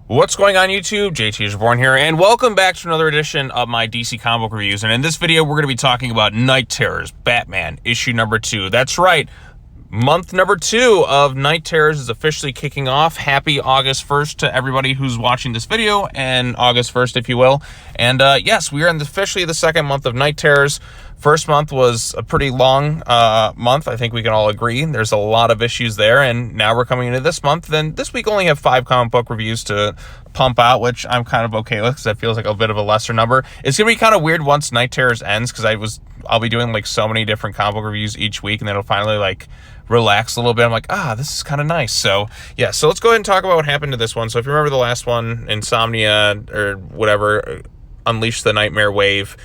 What's going on YouTube? JT is Reborn here, and welcome back to another edition of my DC comic book reviews. And in this video, we're going to be talking about Night Terrors, Batman, issue number 2. That's right, month number 2 of Night Terrors is officially kicking off. Happy August 1st to everybody who's watching this video, and August 1st, if you will. And yes, we are in officially the second month of Night Terrors. First month was a pretty long month. I think we can all agree. There's a lot of issues there, and now we're coming into this month. Then this week only have 5 comic book reviews to pump out, which I'm kind of okay with because that feels like a bit of a lesser number. It's gonna be kind of weird once Night Terrors ends because I'll be doing like so many different comic book reviews each week, and then it'll finally like relax a little bit. I'm like, this is kind of nice. So yeah, so let's go ahead and talk about what happened to this one. So if you remember the last one, Insomnia or whatever, Unleash the Nightmare Wave,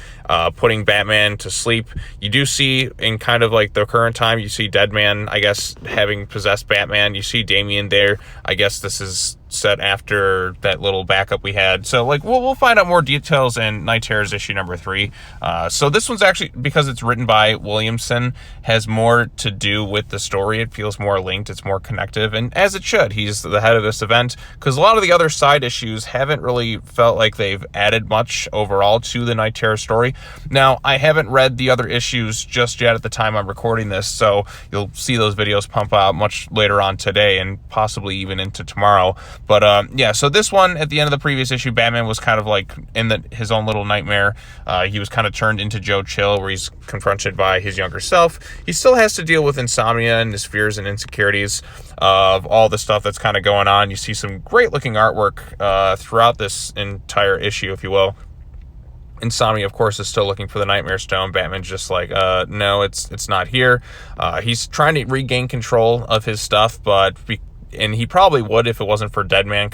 putting Batman to sleep. You do see in kind of like the current time, you see Deadman, I guess, having possessed Batman. You see Damian there. I guess this is set after that little backup we had. So like we'll find out more details in Night Terrors issue number 3. So this one's actually, because it's written by Williamson, has more to do with the story. It feels more linked, it's more connective, and as it should. He's the head of this event, because a lot of the other side issues haven't really felt like they've added much overall to the Night Terror story. Now, I haven't read the other issues just yet at the time I'm recording this, so you'll see those videos pump out much later on today and possibly even into tomorrow. But yeah, so this one, at the end of the previous issue, Batman was kind of like in his own little nightmare. He was kind of turned into Joe Chill, where he's confronted by his younger self. He still has to deal with insomnia and his fears and insecurities of all the stuff that's kind of going on. You see some great looking artwork throughout this entire issue, if you will. Insomnia, of course, is still looking for the Nightmare Stone. Batman's just like, no, it's not here. He's trying to regain control of his stuff, and he probably would if it wasn't for Deadman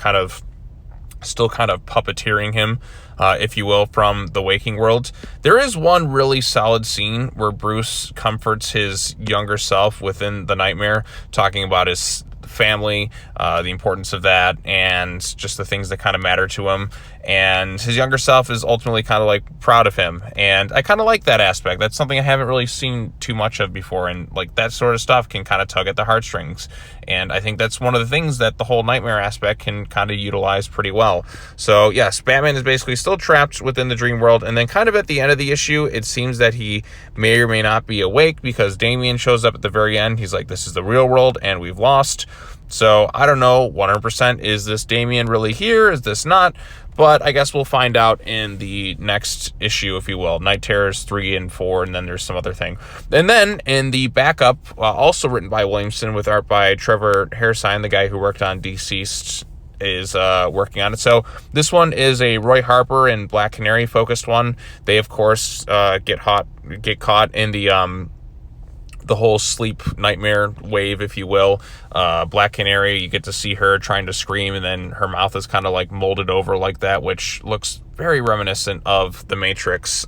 still kind of puppeteering him, if you will, from the waking world. There is one really solid scene where Bruce comforts his younger self within the nightmare, talking about his family, the importance of that, and just the things that kind of matter to him. And his younger self is ultimately kind of like proud of him, and I kind of like that aspect. That's something I haven't really seen too much of before, and like that sort of stuff can kind of tug at the heartstrings, and I think that's one of the things that the whole nightmare aspect can kind of utilize pretty well. So yes, Batman is basically still trapped within the dream world, and then kind of at the end of the issue, it seems that he may or may not be awake, because Damian shows up at the very end. He's like, this is the real world and we've lost. So I don't know 100%, is this Damian really here? Is this not? But I guess we'll find out in the next issue, if you will. Night Terrors 3 and 4, and then there's some other thing. And then in the backup, also written by Williamson with art by Trevor Hairsine, the guy who worked on Deceased, is working on it. So this one is a Roy Harper and Black Canary focused one. They, of course, get caught in the whole sleep nightmare wave, if you will. Black Canary, you get to see her trying to scream, and then her mouth is kind of like molded over like that, which looks very reminiscent of The Matrix,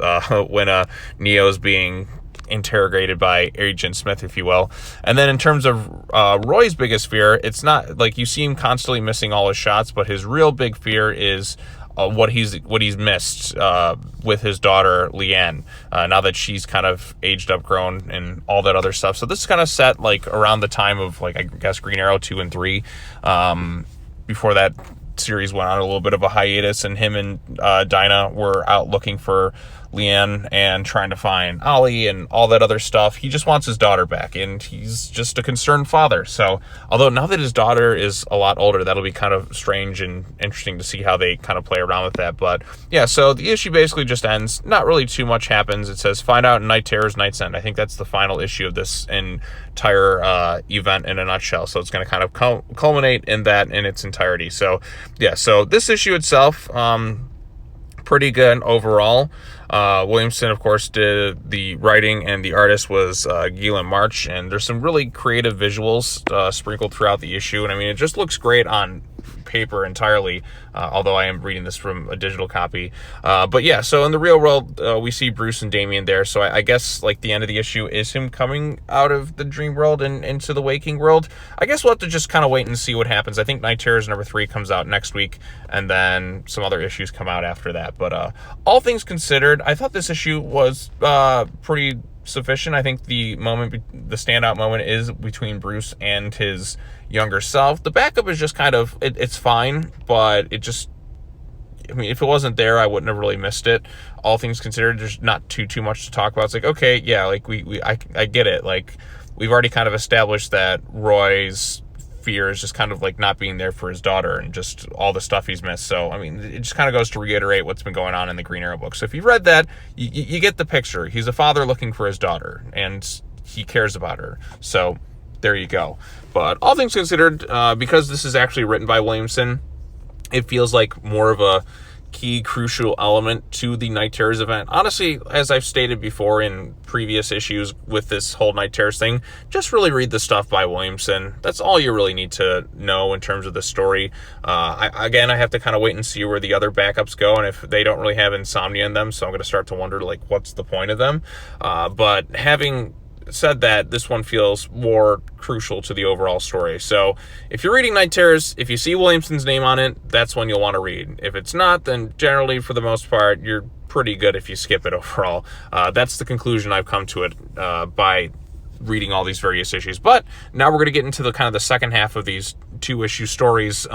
when Neo's being interrogated by Agent Smith, if you will. And then in terms of Roy's biggest fear, it's not like you see him constantly missing all his shots, but his real big fear is what he's missed with his daughter Leanne, now that she's kind of aged up, grown, and all that other stuff. So this is kind of set like around the time of, like, I guess Green Arrow 2 and 3, before that series went on a little bit of a hiatus, and him and Dinah were out looking for Leanne and trying to find Ollie and all that other stuff. He just wants his daughter back, and he's just a concerned father. So although now that his daughter is a lot older, that'll be kind of strange and interesting to see how they kind of play around with that. But yeah, so the issue basically just ends. Not really too much happens. It says find out in Night Terrors Night's End. I think that's the final issue of this entire event in a nutshell. So it's going to kind of culminate in that in its entirety. So yeah, so this issue itself, pretty good overall. Williamson, of course, did the writing, and the artist was Gillian March, and there's some really creative visuals sprinkled throughout the issue, and I mean, it just looks great on paper entirely, although I am reading this from a digital copy. But yeah, so in the real world, we see Bruce and Damian there, so I guess like the end of the issue is him coming out of the dream world and into the waking world. I guess we'll have to just kind of wait and see what happens. I think Night Terrors number 3 comes out next week, and then some other issues come out after that. But all things considered, I thought this issue was pretty sufficient. I think the standout moment is between Bruce and his younger self. The backup is just kind of, it's fine, but it just, I mean, if it wasn't there, I wouldn't have really missed it. All things considered, there's not too much to talk about. It's like, okay, yeah, like I get it. Like, we've already kind of established that Roy's fear is just kind of like not being there for his daughter and just all the stuff he's missed. So, I mean, it just kind of goes to reiterate what's been going on in the Green Arrow book. So if you've read that, you get the picture. He's a father looking for his daughter, and he cares about her. So there you go. But all things considered, because this is actually written by Williamson, it feels like more of a key, crucial element to the Night Terrors event. Honestly, as I've stated before in previous issues with this whole Night Terrors thing, just really read the stuff by Williamson. That's all you really need to know in terms of the story. I have to kind of wait and see where the other backups go, and if they don't really have insomnia in them, so I'm going to start to wonder, like, what's the point of them? But having said that, this one feels more crucial to the overall story. So if you're reading Night Terrors, if you see Williamson's name on it, that's one you'll want to read. If it's not, then generally, for the most part, you're pretty good if you skip it overall. That's the conclusion I've come to it by reading all these various issues. But now we're going to get into the kind of the second half of these 2-issue stories,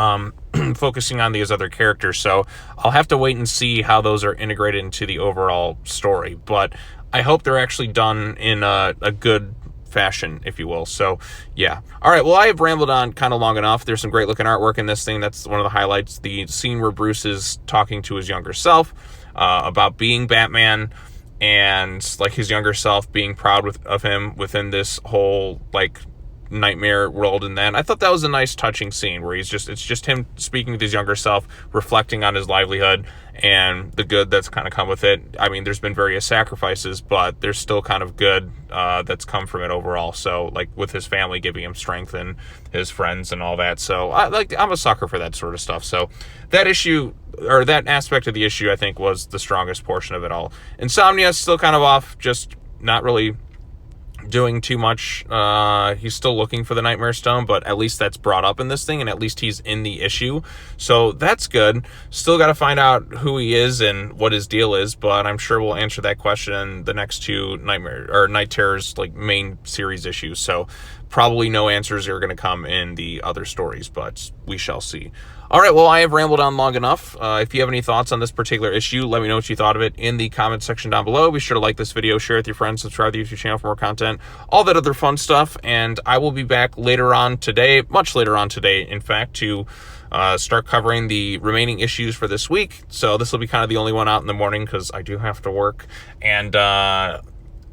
focusing on these other characters. So I'll have to wait and see how those are integrated into the overall story. But I hope they're actually done in a good fashion, if you will. So, yeah. All right, well, I have rambled on kind of long enough. There's some great-looking artwork in this thing. That's one of the highlights. The scene where Bruce is talking to his younger self about being Batman, and, like, his younger self being proud of him within this whole, like, nightmare world. And then I thought that was a nice touching scene where it's just him speaking with his younger self, reflecting on his livelihood and the good that's kind of come with it. I mean, there's been various sacrifices, but there's still kind of good that's come from it overall. So, like, with his family giving him strength and his friends and all that. So I'm a sucker for that sort of stuff. So that issue, or that aspect of the issue, I think was the strongest portion of it all. Insomnia is still kind of off, just not really doing too much. He's still looking for the Nightmare Stone, but at least that's brought up in this thing, and at least he's in the issue, so that's good. Still got to find out who he is and what his deal is, but I'm sure we'll answer that question in the next 2 Night Terrors, like, main series issues. So probably no answers are going to come in the other stories, but we shall see. All right, well, I have rambled on long enough. If you have any thoughts on this particular issue, let me know what you thought of it in the comment section down below. Be sure to like this video, share it with your friends, subscribe to the YouTube channel for more content, all that other fun stuff. And I will be back later on today, much later on today, in fact, to start covering the remaining issues for this week. So this will be kind of the only one out in the morning because I do have to work. And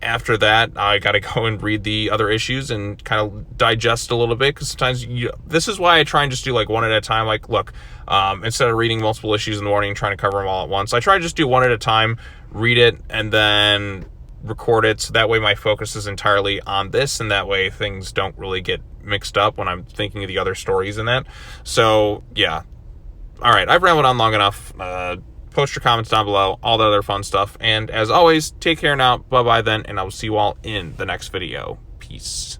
after that, I got to go and read the other issues and kind of digest a little bit, because sometimes this is why I try and just do like one at a time. Like, look, instead of reading multiple issues in the morning and trying to cover them all at once, I try to just do one at a time, read it, and then record it, so that way my focus is entirely on this, and that way things don't really get mixed up when I'm thinking of the other stories in that. So, yeah. All right, I've rambled on long enough. Post your comments down below, all the other fun stuff. And as always, take care now. Bye-bye then, and I will see you all in the next video. Peace.